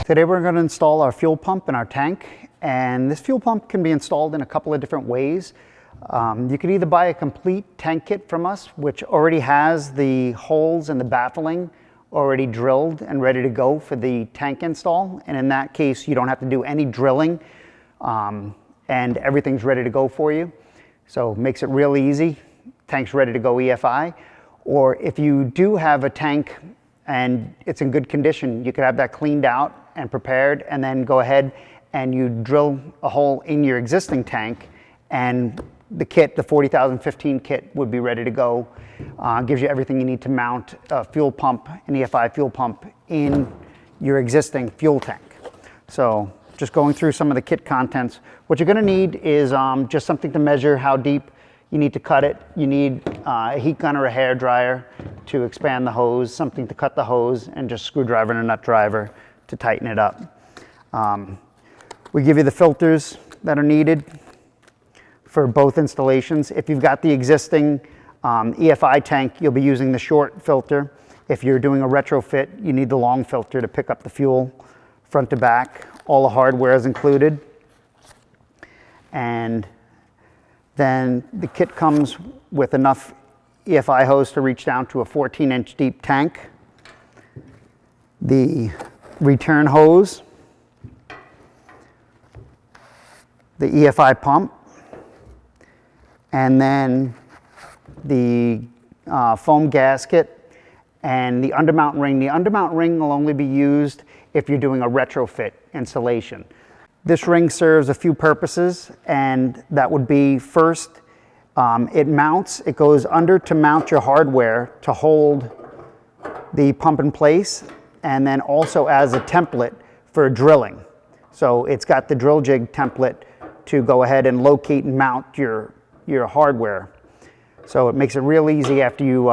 Today we're going to install our fuel pump in our tank, and this fuel pump can be installed in a couple of different ways. You could either buy a complete tank kit from us, which already has the holes and the baffling already drilled and ready to go for the tank install, and in that case you don't have to do any drilling and everything's ready to go for you. So it makes it real easy. Tank's ready to go EFI. Or if you do have a tank and it's in good condition, you could have that cleaned out and prepared, and then go ahead and you drill a hole in your existing tank, and the kit, the 40015 kit, would be ready to go. Gives you everything you need to mount a fuel pump, an EFI fuel pump, in your existing fuel tank. So just going through some of the kit contents. What you're going to need is just something to measure how deep you need to cut it. You need a heat gun or a hair dryer to expand the hose, something to cut the hose, and just a screwdriver and a nut driver to tighten it up. We give you the filters that are needed for both installations. If you've got the existing EFI tank, you'll be using the short filter. If you're doing a retrofit, you need the long filter to pick up the fuel front to back. All the hardware is included. And then the kit comes with enough EFI hose to reach down to a 14-inch deep tank. The return hose, the EFI pump, and then the foam gasket and the undermount ring. The undermount ring will only be used if you're doing a retrofit installation. This ring serves a few purposes, and that would be, first, it goes under to mount your hardware to hold the pump in place, and then also as a template for drilling. So it's got the drill jig template to go ahead and locate and mount your hardware. So it makes it real easy after you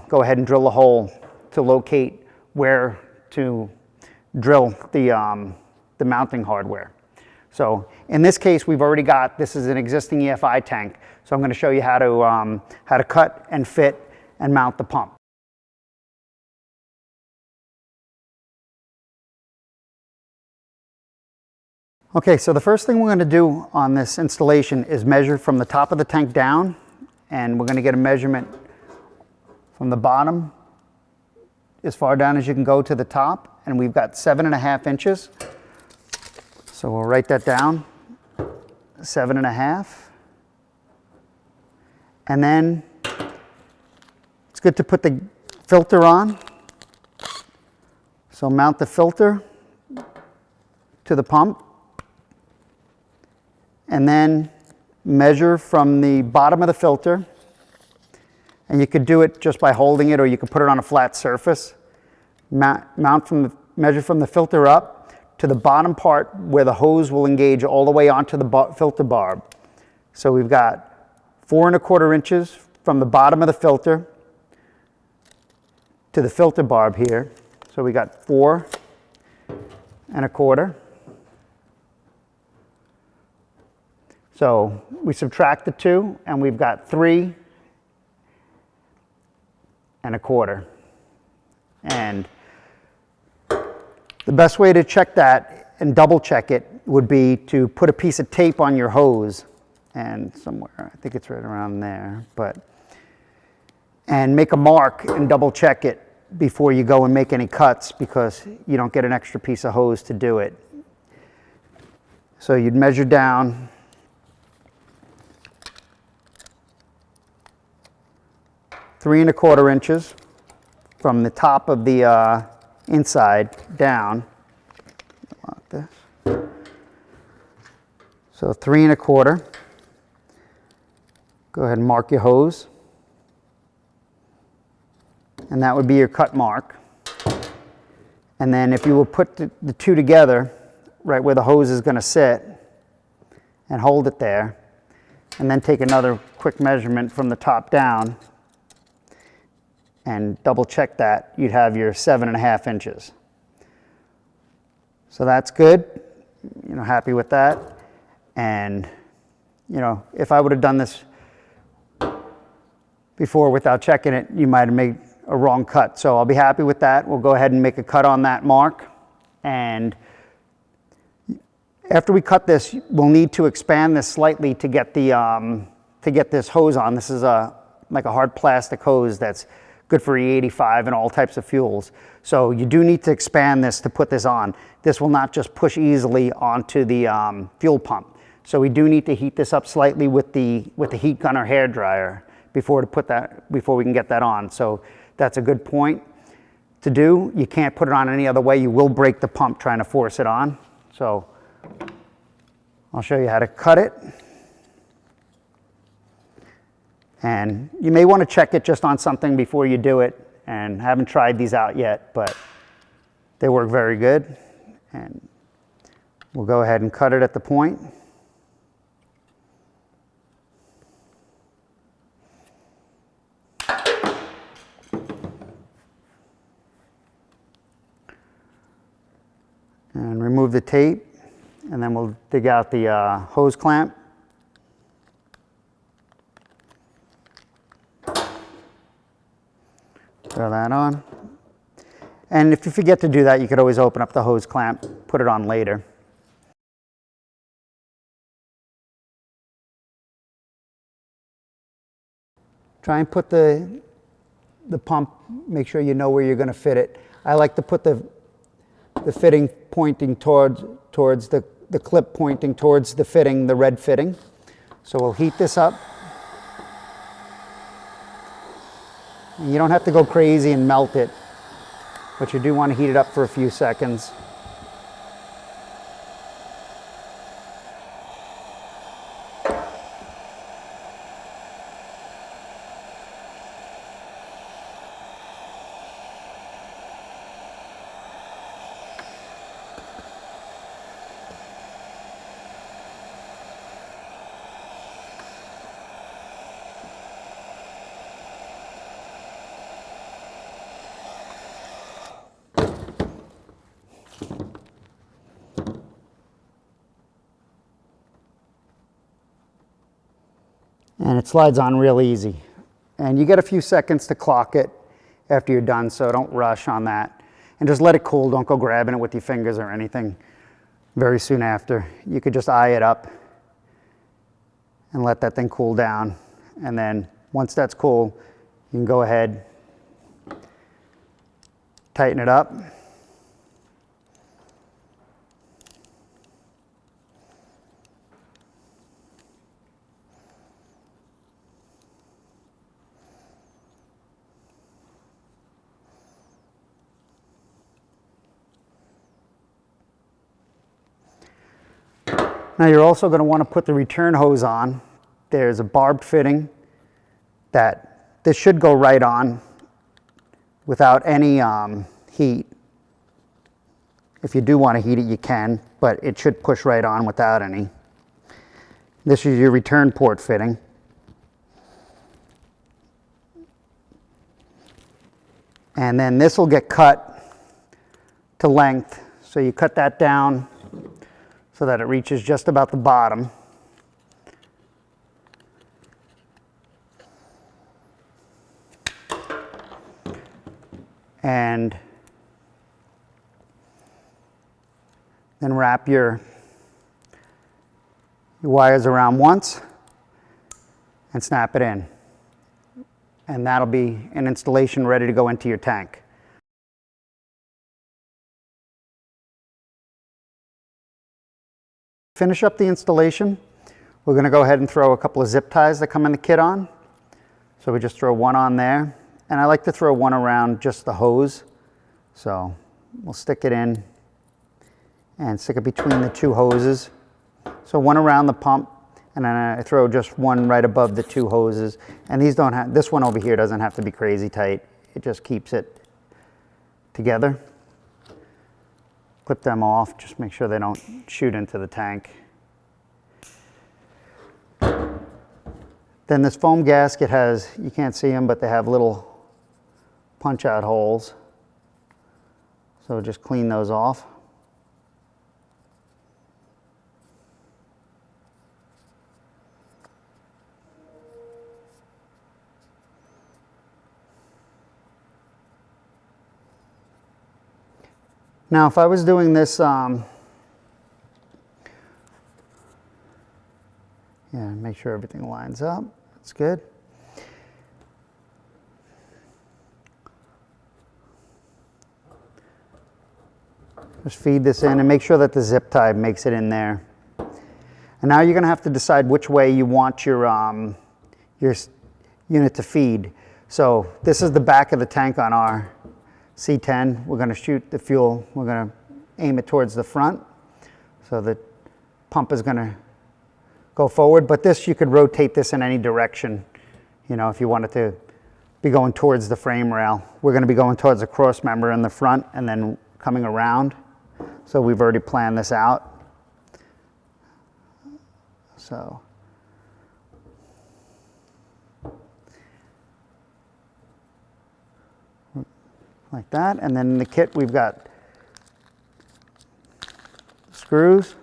go ahead and drill a hole to locate where to drill the mounting hardware. So in this case, we've already got, this is an existing EFI tank, so I'm going to show you how to cut and fit and mount the pump. Okay, so the first thing we're going to do on this installation is measure from the top of the tank down, and we're going to get a measurement from the bottom as far down as you can go to the top, and we've got 7.5 inches. So we'll write that down, 7.5. And then it's good to put the filter on. So mount the filter to the pump, and then measure from the bottom of the filter. And you could do it just by holding it, or you could put it on a flat surface. Measure from the filter up to the bottom part where the hose will engage all the way onto the filter barb. So we've got 4¼ inches from the bottom of the filter to the filter barb here. So we got 4¼ So we subtract the 2, and we've got 3¼ And the best way to check that and double check it would be to put a piece of tape on your hose, and somewhere, I think it's right around there, and make a mark and double check it before you go and make any cuts, because you don't get an extra piece of hose to do it. So you'd measure down (3¼ inches from the top of the inside down, like this. So 3¼ Go ahead and mark your hose, and that would be your cut mark. And then if you will put the two together, right where the hose is going to sit, and hold it there, and then take another quick measurement from the top down, and double check that, you'd have your 7.5 inches. So that's good, happy with that. And, if I would have done this before without checking it, you might have made a wrong cut. So I'll be happy with that. We'll go ahead and make a cut on that mark and After we cut this, we'll need to expand this slightly to get the to get this hose on. This is like a hard plastic hose that's good for E85 and all types of fuels. So you do need to expand this to put this on. This will not just push easily onto the fuel pump. So we do need to heat this up slightly with the heat gun or hair dryer before we can get that on. So that's a good point to do. You can't put it on any other way. You will break the pump trying to force it on. So I'll show you how to cut it. And you may want to check it just on something before you do it. And I haven't tried these out yet, but they work very good. And we'll go ahead and cut it at the point. And remove the tape, and then we'll dig out the hose clamp. Throw that on. And if you forget to do that, you could always open up the hose clamp, put it on later. Try and put the pump, make sure you know where you're going to fit it. I like to put the fitting pointing towards the clip pointing towards the fitting, the red fitting. So we'll heat this up. And you don't have to go crazy and melt it, but you do want to heat it up for a few seconds. And it slides on real easy. And you get a few seconds to clock it after you're done, so don't rush on that. And just let it cool, don't go grabbing it with your fingers or anything very soon after. You could just eye it up and let that thing cool down. And then once that's cool, you can go ahead, tighten it up. Now you're also going to want to put the return hose on. There's a barbed fitting that this should go right on without any heat. If you do want to heat it, you can, but it should push right on without any. This is your return port fitting. And then this will get cut to length. So you cut that down so that it reaches just about the bottom. And then wrap your wires around once and snap it in. And that'll be an installation ready to go into your tank. Finish up the installation. We're going to go ahead and throw a couple of zip ties that come in the kit on. So we just throw one on there. And I like to throw one around just the hose. So we'll stick it in and stick it between the two hoses. So one around the pump, and then I throw just one right above the two hoses. And these don't have, this one over here doesn't have to be crazy tight. It just keeps it together. Clip them off, just make sure they don't shoot into the tank. Then this foam gasket has, you can't see them, but they have little punch out holes. So just clean those off. Now, if I was doing this make sure everything lines up. That's good. Just feed this in and make sure that the zip tie makes it in there. And now you're going to have to decide which way you want your unit to feed. So this is the back of the tank on our C10. We're going to shoot the fuel. We're going to aim it towards the front. So the pump is going to go forward. But this, you could rotate this in any direction, you know, if you wanted to be going towards the frame rail. We're going to be going towards the cross member in the front and then coming around. So we've already planned this out. So like that. And then in the kit we've got screws.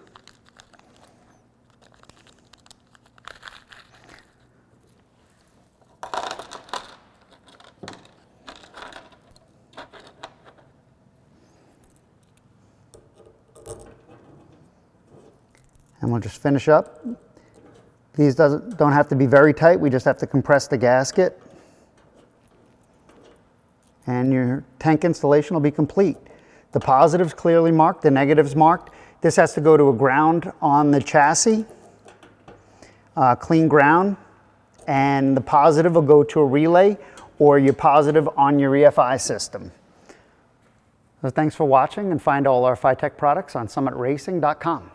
And we'll just finish up. These don't have to be very tight, we just have to compress the gasket. And your tank installation will be complete. The positives clearly marked, the negatives marked. This has to go to a ground on the chassis, clean ground, and the positive will go to a relay or your positive on your EFI system. So thanks for watching, and find all our Phytech products on summitracing.com.